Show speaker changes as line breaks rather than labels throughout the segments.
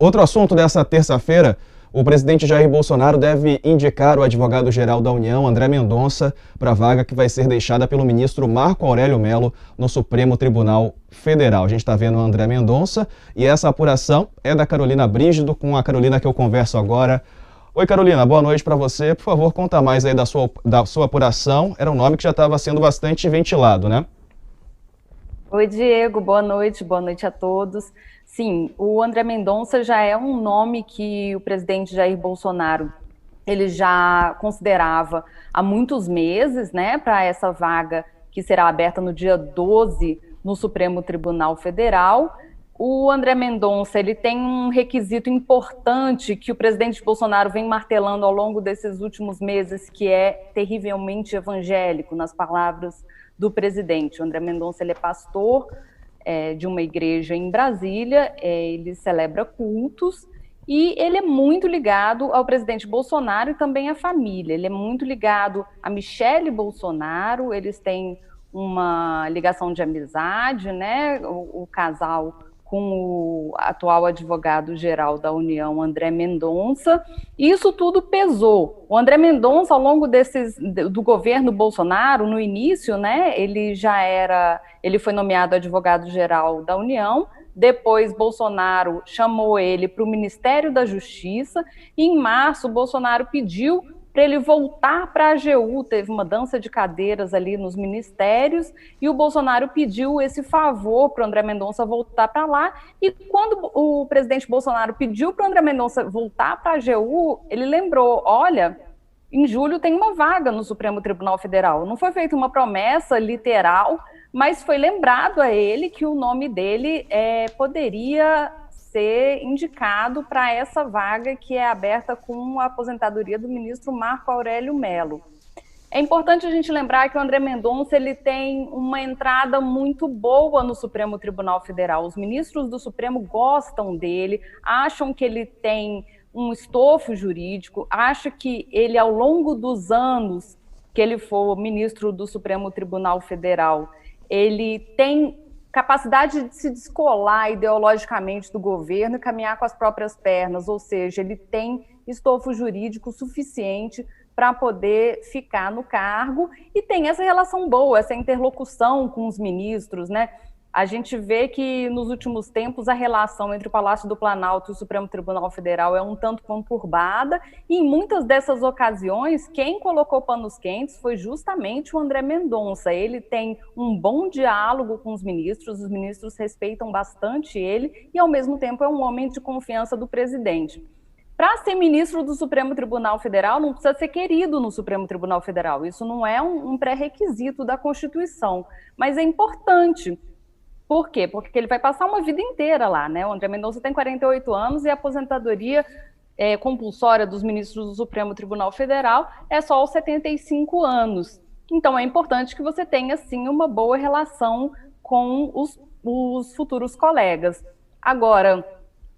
Outro assunto dessa terça-feira, o presidente Jair Bolsonaro deve indicar o advogado-geral da União, André Mendonça, para a vaga que vai ser deixada pelo ministro Marco Aurélio Mello no Supremo Tribunal Federal. A gente está vendo o André Mendonça e essa apuração é da Carolina Brígido, com a Carolina que eu converso agora. Oi, Carolina, boa noite para você. Por favor, conta mais aí da sua apuração. Era um nome que já estava sendo bastante ventilado, né?
Oi, Diego, boa noite a todos. Sim, o André Mendonça já é um nome que o presidente Jair Bolsonaro ele já considerava há muitos meses, né, para essa vaga que será aberta no dia 12 no Supremo Tribunal Federal. O André Mendonça ele tem um requisito importante que o presidente Bolsonaro vem martelando ao longo desses últimos meses, que é terrivelmente evangélico, nas palavras do presidente. O André Mendonça ele é pastor de uma igreja em Brasília, ele celebra cultos e ele é muito ligado ao presidente Bolsonaro e também à família. Ele é muito ligado a Michele Bolsonaro, eles têm uma ligação de amizade, né? O casal com o atual advogado-geral da União, André Mendonça. Isso tudo pesou. O André Mendonça, ao longo do governo Bolsonaro, no início, né, ele foi nomeado advogado-geral da União. Depois, Bolsonaro chamou ele para o Ministério da Justiça. E, em março, Bolsonaro pediu para ele voltar para a AGU, teve uma dança de cadeiras ali nos ministérios, e o Bolsonaro pediu esse favor para o André Mendonça voltar para lá, e quando o presidente Bolsonaro pediu para o André Mendonça voltar para a AGU, ele lembrou, olha, em julho tem uma vaga no Supremo Tribunal Federal. Não foi feita uma promessa literal, mas foi lembrado a ele que o nome dele poderia ser indicado para essa vaga que é aberta com a aposentadoria do ministro Marco Aurélio Mello. É importante a gente lembrar que o André Mendonça ele tem uma entrada muito boa no Supremo Tribunal Federal. Os ministros do Supremo gostam dele, acham que ele tem um estofo jurídico, acham que ele, ao longo dos anos que ele for ministro do Supremo Tribunal Federal, ele tem capacidade de se descolar ideologicamente do governo e caminhar com as próprias pernas, ou seja, ele tem estofo jurídico suficiente para poder ficar no cargo e tem essa relação boa, essa interlocução com os ministros, né? A gente vê que nos últimos tempos a relação entre o Palácio do Planalto e o Supremo Tribunal Federal é um tanto conturbada e em muitas dessas ocasiões quem colocou panos quentes foi justamente o André Mendonça. Ele tem um bom diálogo com os ministros respeitam bastante ele e ao mesmo tempo é um homem de confiança do presidente. Para ser ministro do Supremo Tribunal Federal, não precisa ser querido no Supremo Tribunal Federal. Isso não é um pré-requisito da Constituição, mas é importante. Por quê? Porque ele vai passar uma vida inteira lá, né? O André Mendonça tem 48 anos e a aposentadoria compulsória dos ministros do Supremo Tribunal Federal é só aos 75 anos. Então é importante que você tenha, sim, uma boa relação com os futuros colegas. Agora,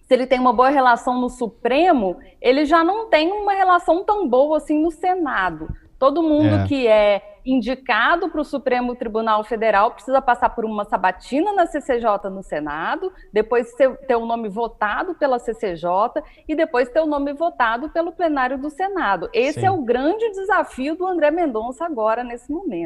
se ele tem uma boa relação no Supremo, ele já não tem uma relação tão boa assim no Senado. Todo mundo que é indicado para o Supremo Tribunal Federal precisa passar por uma sabatina na CCJ no Senado, depois ter o nome votado pela CCJ e depois ter o nome votado pelo plenário do Senado. Esse é o grande desafio do André Mendonça agora, nesse momento.